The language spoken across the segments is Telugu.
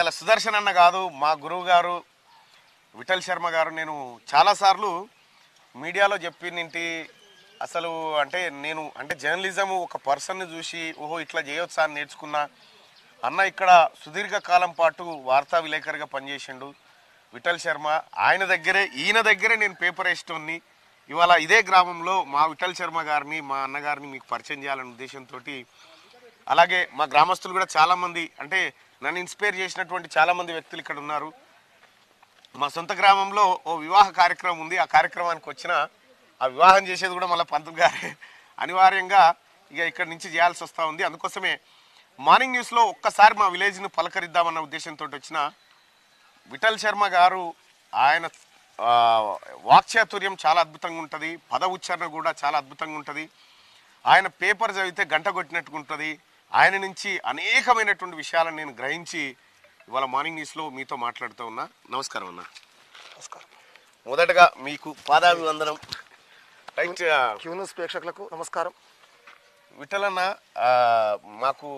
ఇవాళ సుదర్శన్ అన్న కాదు, మా గురువు గారు విఠల్ శర్మ గారు. నేను చాలాసార్లు మీడియాలో చెప్పినింటి. అసలు నేను జర్నలిజం ఒక పర్సన్ని చూసి ఓహో ఇట్లా చేయొచ్చా అని నేర్చుకున్నా. అన్న ఇక్కడ సుదీర్ఘకాలం పాటు వార్తా విలేకరిగా పనిచేసిండు విఠల్ శర్మ. ఈయన దగ్గరే నేను పేపర్ వేసేటోన్ని. ఇవాళ ఇదే గ్రామంలో మా విఠల్ శర్మ గారిని, మా అన్నగారిని మీకు పరిచయం చేయాలనే ఉద్దేశంతో, అలాగే మా గ్రామస్తులు కూడా చాలామంది, నన్ను ఇన్స్పైర్ చేసినటువంటి చాలామంది వ్యక్తులు ఇక్కడ ఉన్నారు. మా సొంత గ్రామంలో ఓ వివాహ కార్యక్రమం ఉంది. ఆ కార్యక్రమానికి వచ్చిన ఆ వివాహం చేసేది కూడా మళ్ళీ పంతులు గారే. అనివార్యంగా ఇక్కడి నుంచి చేయాల్సి వస్తూ ఉంది. అందుకోసమే మార్నింగ్ న్యూస్లో ఒక్కసారి మా విలేజ్ను పలకరిద్దామన్న ఉద్దేశంతో వచ్చిన విఠల్ శర్మ గారు. ఆయన వాక్చాతుర్యం చాలా అద్భుతంగా ఉంటుంది, పద ఉచ్చారణ కూడా చాలా అద్భుతంగా ఉంటుంది. ఆయన పేపర్ చదివితే గంట కొట్టినట్టుగా ఉంటుంది. ఆయన నుంచి అనేకమైనటువంటి విషయాలను నేను గ్రహించి ఇవాళ మార్నింగ్ న్యూస్లో మీతో మాట్లాడుతూ ఉన్నా. నమస్కారం అన్న. నమస్కారం. మొదటగా మీకు పాదాభివందనం. రైట్, క్యూన్యూస్ ప్రేక్షకులకు నమస్కారం. విఠల్ అన్న మాకు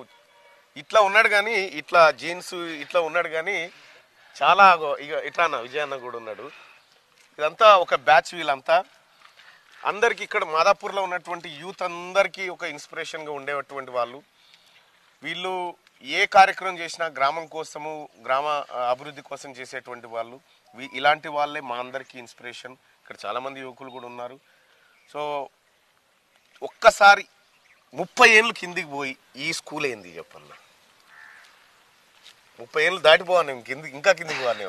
ఇట్లా ఉన్నాడు కానీ, ఇట్లా జీన్స్ ఇట్లా ఉన్నాడు కానీ చాలా ఇట్లా అన్న విజయ్ అన్న కూడా ఉన్నాడు. ఇదంతా ఒక బ్యాచ్. వీళ్ళంతా అందరికీ ఇక్కడ మాదాపూర్లో ఉన్నటువంటి యూత్ అందరికీ ఒక ఇన్స్పిరేషన్గా ఉండేటువంటి వాళ్ళు. వీళ్ళు ఏ కార్యక్రమం చేసినా గ్రామం కోసము, గ్రామ అభివృద్ధి కోసం చేసేటువంటి వాళ్ళు. ఇలాంటి వాళ్ళే మా అందరికీ ఇన్స్పిరేషన్. ఇక్కడ చాలామంది యువకులు కూడా ఉన్నారు. సో ఒక్కసారి 30 ఏళ్ళు కిందికి పోయి ఈ స్కూల్ ఏంది చెప్పన్న. 30 ఏళ్ళు దాటిపోవాలి, ఇంకా కిందికి పోవాలి.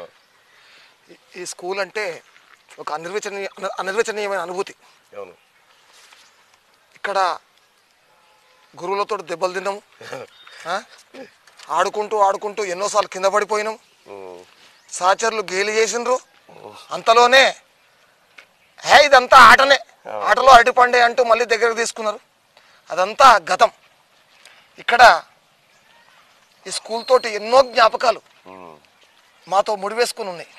ఈ స్కూల్ అంటే ఒక అనిర్వచనీయమైన అనుభూతి. అవును. ఇక్కడ గురువులతో దెబ్బలు తిన్నాం, ఆడుకుంటూ ఎన్నోసార్లు కింద పడిపోయినాం. సహచరులు గేలి చేసిండ్రు. అంతలోనే ఇదంతా ఆటలో అరటిపండే అంటూ మళ్ళీ దగ్గరకు తీసుకున్నారు. అదంతా గతం. ఇక్కడ ఈ స్కూల్ తోటి ఎన్నో జ్ఞాపకాలు మాతో ముడివేసుకుని ఉన్నాయి.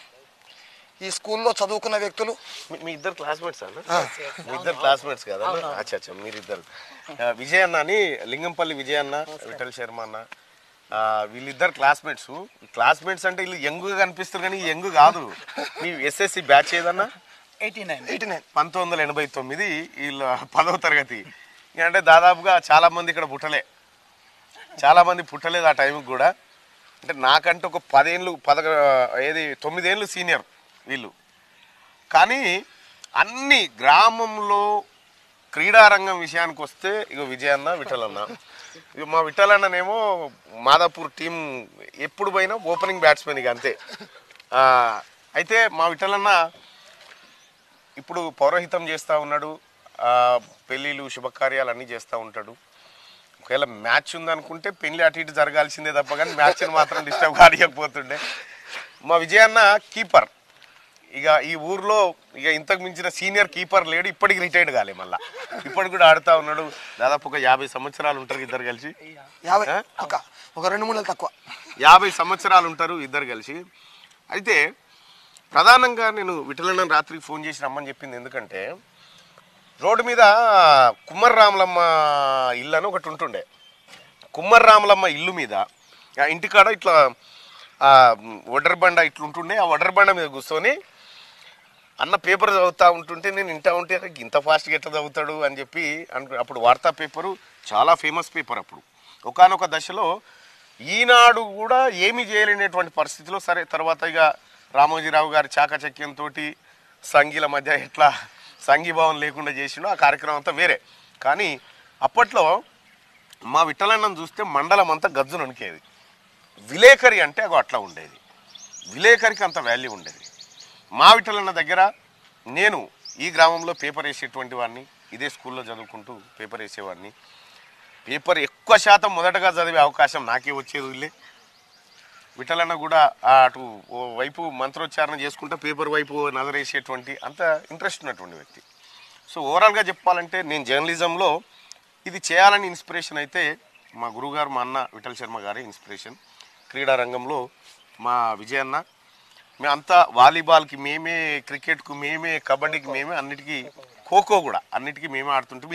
ఈ స్కూల్లో చదువుకున్న వ్యక్తులు మీ ఇద్దరు క్లాస్మేట్స్ అన్న? మీ ఇద్దరు క్లాస్మేట్స్ కదా? అచ్చా, మీరిద్దరు. విజయ్ అన్న అని, లింగంపల్లి విజయ్ అన్న, విఠల్ శర్మ అన్న, వీళ్ళిద్దరు క్లాస్మేట్స్. క్లాస్మేట్స్ అంటే వీళ్ళు యంగ్గా కనిపిస్తారు కానీ యంగ్ కాదు. మీ ఎస్ఎస్సి బ్యాచ్ ఏదన్నా? 89. 1989 వీళ్ళు 10వ తరగతి. అంటే దాదాపుగా చాలామంది ఇక్కడ చాలామంది పుట్టలేదు ఆ టైంకి కూడా. నాకంటే ఒక 9 ఏళ్ళు సీనియర్ వీళ్ళు. కానీ అన్ని గ్రామంలో క్రీడారంగం విషయానికి వస్తే విజయ్ అన్న, విఠల్ అన్న. మా విఠల్ అన్ననేమో మాదాపూర్ టీం ఎప్పుడు పోయినా ఓపెనింగ్ బ్యాట్స్మెన్ అంతే. అయితే మా విఠల్ అన్న ఇప్పుడు పౌరోహితం చేస్తూ ఉన్నాడు. పెళ్ళిళ్ళు, శుభకార్యాలు అన్నీ చేస్తూ ఉంటాడు. ఒకవేళ మ్యాచ్ ఉందనుకుంటే పెళ్ళి అటు ఇటు జరగాల్సిందే తప్ప కానీ మ్యాచ్ని మాత్రం డిస్టర్బ్ కానియకపోతుండే. మా విజయ్ అన్న కీపర్. ఈ ఊర్లో ఇంతకు మించిన సీనియర్ కీపర్ లేడు. ఇప్పటికి రిటైర్డ్ కాలే, మళ్ళీ ఇప్పటికి కూడా ఆడుతూ ఉన్నాడు. దాదాపు ఒక 50 సంవత్సరాలు ఉంటారు ఇద్దరు కలిసి. ఒక 2-3 నెలలు తక్కువ 50 సంవత్సరాలు ఉంటారు ఇద్దరు కలిసి. అయితే ప్రధానంగా నేను విఠలన్న రాత్రికి ఫోన్ చేసి రమ్మని చెప్పింది ఎందుకంటే, రోడ్డు మీద కుమ్మర్రాములమ్మ ఇల్లు అని ఒకటి ఉంటుండే. కుమ్మర్రాములమ్మ ఇల్లు మీద ఇంటికాడ ఇట్లా వడ్డరబండ ఇట్లుంటుండే. ఆ వడ్డరబండ మీద కూర్చొని అన్న పేపర్ చదువుతూ ఉంటుంటే నేను వింటా ఉంటే ఇంత ఫాస్ట్గా ఎట్లా చదువుతాడు అని చెప్పి అప్పుడు వార్తా పేపరు చాలా ఫేమస్ పేపర్. అప్పుడు ఒకానొక దశలో ఈనాడు కూడా ఏమీ చేయలేనటువంటి పరిస్థితిలో, సరే తర్వాత రామోజీరావు గారి చాకచక్యంతో సంఘీల మధ్య ఎట్లా సంఘీభావం లేకుండా చేసిండో ఆ కార్యక్రమం అంతా వేరే. కానీ అప్పట్లో మా విఠలన్నను చూస్తే మండలం అంతా గజ్జును వణికేది. విలేకరి అంటే అట్లా ఉండేది. విలేకరికి అంత వాల్యూ ఉండేది. మా విఠలన్న దగ్గర నేను ఈ గ్రామంలో పేపర్ వేసేటువంటి వాడిని, ఇదే స్కూల్లో చదువుకుంటూ పేపర్ వేసేవాడిని. పేపర్ ఎక్కువ శాతం మొదటగా చదివే అవకాశం నాకే వచ్చేది. వీళ్ళే విఠలన్న కూడా అటు ఓ వైపు మంత్రోచ్చారణ చేసుకుంటూ పేపర్ వైపు నజరేసేటువంటి అంత ఇంట్రెస్ట్ ఉన్నటువంటి వ్యక్తి. సో ఓవరాల్గా చెప్పాలంటే నేను జర్నలిజంలో ఇది చేయాలని ఇన్స్పిరేషన్ అయితే మా గురువుగారు, మా అన్న విఠల్ శర్మ గారి ఇన్స్పిరేషన్. క్రీడా రంగంలో మా విజయ్ అన్న, మేమంతా వాలీబాల్కి మేమే, క్రికెట్కు మేమే, కబడ్డీకి మేమే, అన్నిటికీ ఖోఖో కూడా అన్నిటికీ మేమే ఆడుతుంటే